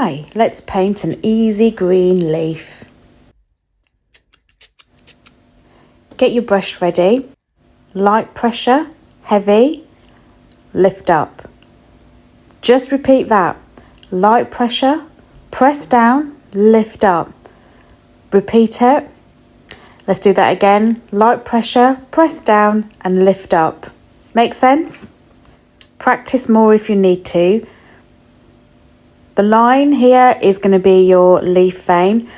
Hi, let's paint an easy green leaf. Get your brush ready. Light pressure, heavy, lift up. Just repeat that. Light pressure, press down, lift up. Repeat it. Let's do that again. Light pressure, press down and lift up. Make sense? Practice more if you need to. The line here is going to be your leaf vein.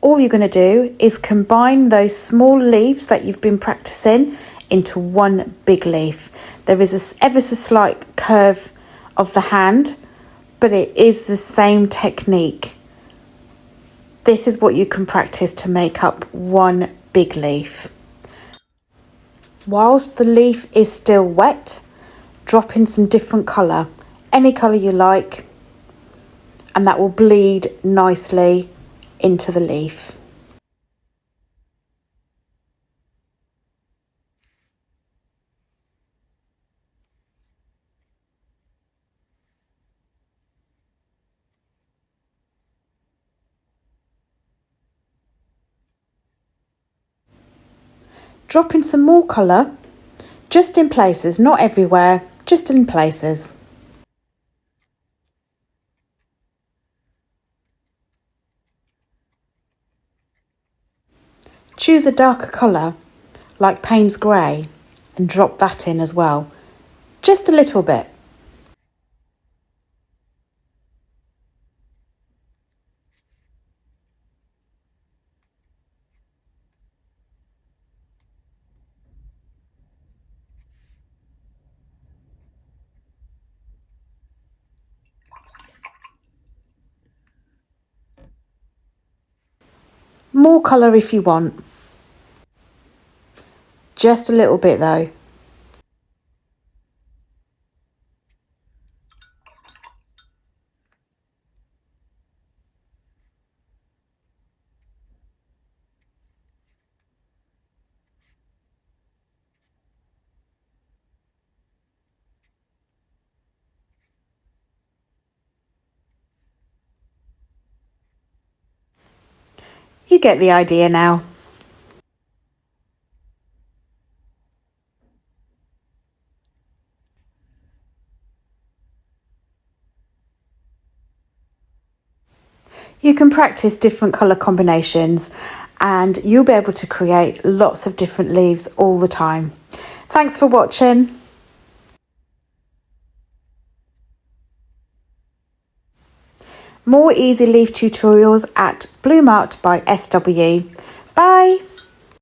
All you're going to do is combine those small leaves that you've been practicing into one big leaf. There is a ever so slight curve of the hand, but it is the same technique. This is what you can practice to make up one big leaf. Whilst the leaf is still wet, drop in some different colour, any colour you like, and that will bleed nicely into the leaf. Drop in some more colour, just in places, not everywhere, just in places. Choose a darker colour, like Payne's grey, and drop that in as well, just a little bit. More colour if you want. Just a little bit though. You get the idea now. You can practice different colour combinations and you'll be able to create lots of different leaves all the time. Thanks for watching. More easy leaf tutorials at Bloom Art by SW. Bye!